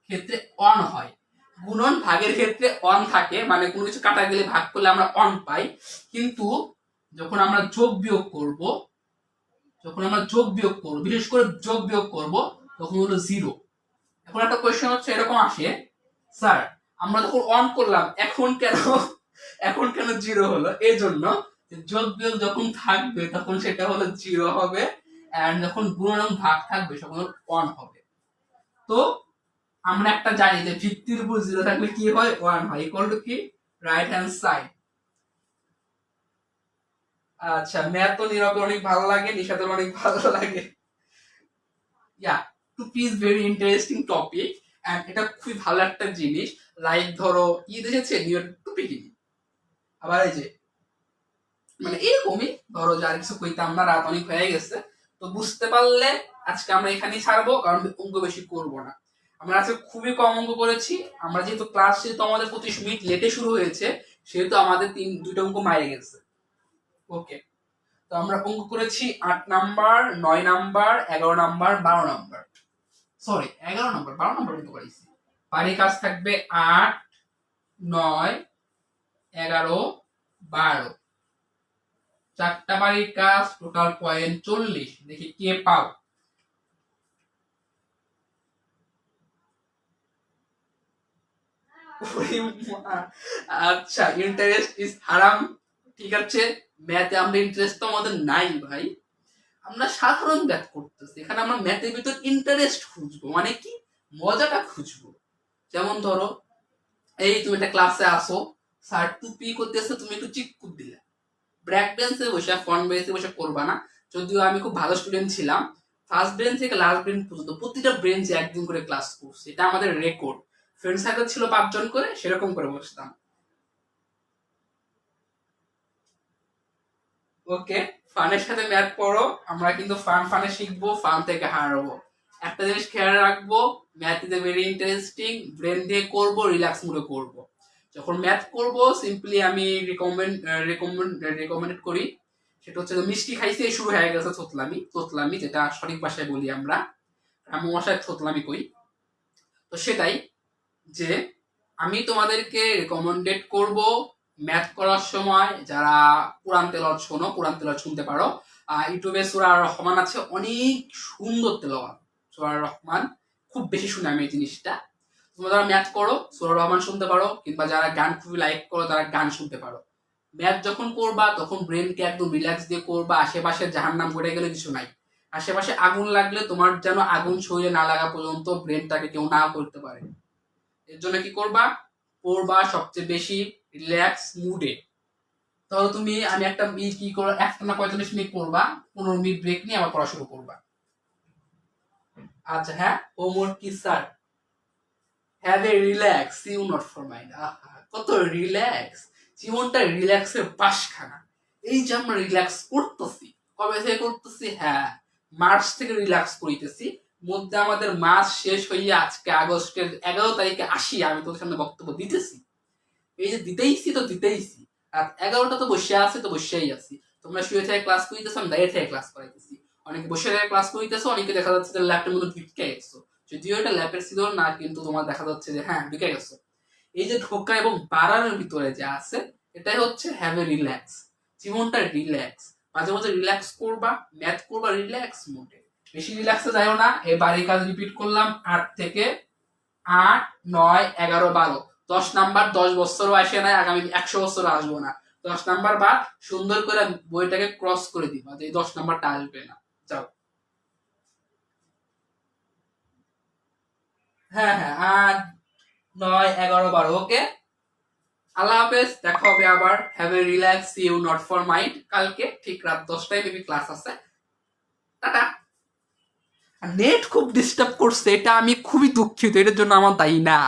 ক্ষেত্রে অন হয়, গুণন ভাগের ক্ষেত্রে অন থাকে, মানে কোনো কিছু কাটা গেলে ভাগ করলে আমরা অন পাই। কিন্তু যখন আমরা যোগ বিয়োগ করব, বিশেষ করে যোগ বিয়োগ করব, তখন হলো 0। এখন একটা কোয়েশ্চেন হচ্ছে এরকম আসে, স্যার আমরা যখন অন করলাম এখন কেন 0 হলো? এই জন্য যোগ বিয়োগ যখন থাকবে তখন সেটা হলো 0 হবে, এন্ড যখন গুণন এবং ভাগ থাকবে তখন 1 হবে। তো আমরা একটা জানি যে ভিত্তির উপর 0 থাকলে কি হয়? 1 হয়। ইকুয়াল টু কি? Right hand side. আচ্ছা, ম্যাথ তো নীরবের অনেক ভালো লাগে, নিশাতের অনেক ভালো লাগে। ইয়া, টুপি is very interesting topic, and এটা খুবই ভালো একটা জিনিস। লাইক ধরো ঈদ এসেছে, নিউ টুপি কিনি। আবার এই যে মানে এরকমই ধরো যার কিছু কইতাম না, রাত অনেক হয়ে গেছে, তো বুঝতে পারলে আজকে আমরা এখানেই ছাড়বো, কারণ অঙ্ক বেশি করব না। আমরা আজকে খুবই কম অঙ্ক করেছি। আমরা যেহেতু ক্লাস যেহেতু আমাদের 25 মিনিট লেটে শুরু হয়েছে, সেহেতু আমাদের দুইটা অঙ্ক মাইরে গেছে। ওকে, তো আমরা অঙ্ক করেছি 8 number, 9 number, 11 number, 12 number. Sorry, 11 number, 12 number অঙ্ক করেছি। বাড়ির কাজ থাকবে 8, 9, 11, 12। 4টা বাড়ির কাজ, টোটাল পয়েন্ট 40। দেখি কে পাও। আচ্ছা, ইন্টারেস্ট ইজ হারাম। ঠিক আছে, ম্যাথে আমরা ইন্টারেস্ট তো আমাদের নাই ভাই। আমরা সাধারণ ম্যাথ করতেছি, এখানে আমরা ম্যাথের ভিতর ইন্টারেস্ট খুঁজবো, মানে কি মজাটা খুঁজবো। যেমন ধরো এই তুমি একটা ক্লাসে আসো, স্যার টুপি করতেছে, তুমি একটু চিৎকুট দিলে, ব্র্যাক বেঞ্চে বসে, ফ্রন্ট বেঞ্চে বসে করবা না। যদিও আমি খুব ভালো স্টুডেন্ট ছিলাম, ফার্স্ট বেঞ্চ থেকে লাস্ট বেঞ্চ পর্যন্ত প্রতিটা বেঞ্চে একদিন করে ক্লাস করছি, এটা আমাদের রেকর্ড। ফ্রেন্ড সার্কেল ছিল 5 জন করে, সেরকম করে বসতাম। ওকে, ফানের সাথে ম্যাথ পড়ো, আমরা কিন্তু ফানে শিখবো, ফান থেকে হারাবো। একটা জিনিস খেয়াল রাখবো, math is very interesting, brain দিয়ে করবো, রিল্যাক্স মুডে করবো। যখন ম্যাথ করবো সিম্পলি আমি রেকমেন্ড করি, সেটা হচ্ছে মিষ্টি খাইছে শুরু হয়ে গেছে তোতলামি, যেটা সঠিক ভাষায় বলি আমরা, আমি মশায় তোতলামি কই। তো সেটাই, যে আমি তোমাদেরকে রেকমেন্ডেড করব ম্যাথ করার সময় যারা কোরআন তেলাওয়াত শোনো, কোরআন তেলাওয়াত শুনতে পারো। ইউটিউবে সূরা রহমান আছে, অনেক সুন্দর তেলাওয়াত সূরা রহমান, খুব বেশি শুনে আমি এই জিনিসটা। তোমরা যারা ম্যাথ করো সূরা রহমান শুনতে পারো, কিংবা যারা গান খুবই লাইক করো তারা গান শুনতে পারো। ম্যাথ যখন করবা তখন ব্রেনকে একদম রিল্যাক্স দিয়ে করবা, আশেপাশে জাহান্নাম ঘটে গেলে কিছু নাই। আশেপাশে আগুন লাগলে তোমার যেন আগুন শরীরে না লাগা পর্যন্ত ব্রেনটাকে কেউ না করতে পারে। এর জন্য কি করবা? পড়বা সবচেয়ে বেশি রিল্যাক্স মুডে। তাহলে তুমি আমি একটা কি করো, একটানা 45 মিনিট পড়বা, 15 মিনিট ব্রেক নিয়ে আবার পড়া শুরু করবা। আচ্ছা হ্যাঁ, হোমওয়ার্ক কি sir? Have a relax, you not for mind. আহা, কত রিল্যাক্স, জীবনটা রিল্যাক্সের বাসখানা। এই যে আমরা রিল্যাক্স করতেছি, কবে থেকে করতেছি? হ্যাঁ, মার্চ থেকে রিল্যাক্স করিতেছি। মধ্যে আমাদের মাস শেষ হইয়া আজকে আগস্টের 11 তারিখে আসি, আমি তোদের সামনে বক্তব্য দিতেছি। এই যে দিতেইছি, আর 11টা তো বসে আছে, তো বসেই আছি। তোমরা শুয়ে থেকে ক্লাস করিতেছো, আমি দাঁড়িয়ে থেকে ক্লাস করাইতেছি। অনেকে বসে থেকে ক্লাস করিতেছো, অনেকে দেখা যাচ্ছে যে ল্যাপটপের মধ্যে ঢুকে গেছো। যদিও এটা ল্যাপের ছিল না, কিন্তু তোমার দেখা যাচ্ছে যে হ্যাঁ ঢুকে গেছো। এই যে ঢোকা এবং বাড়ানোর ভিতরে যে আছে, এটাই হচ্ছে হ্যাভ এ রিল্যাক্স। জীবনটা রিল্যাক্স, মাঝে মাঝে রিল্যাক্স করবা, ম্যাথ করবা রিল্যাক্স মোডে। বেশি রিল্যাক্সে যাও না। এই বাড়ির কাজ রিপিট করলাম 8 থেকে 8, 9, 11, 12। 10 নাম্বার 10 বছরও আসে না, আগামী 100 বছর আসবো না। 10 নাম্বার বা সুন্দর করে বইটাকে ক্রস করে দিবা, যে 10 নাম্বারটা আসবে না। যাও। হ্যাঁ হ্যাঁ, 8, 9, 11, 12। ওকে, আল্লাহ হাফেজ, দেখা হবে আবার। Have a relax, you not for mind. কালকে ঠিক রাত 10টায় মেবি ক্লাস আছে। টাটা। নেট খুব ডিস্টার্ব করছে, এটা আমি খুবই দুঃখিত, এটার জন্য আমার দায়ী না।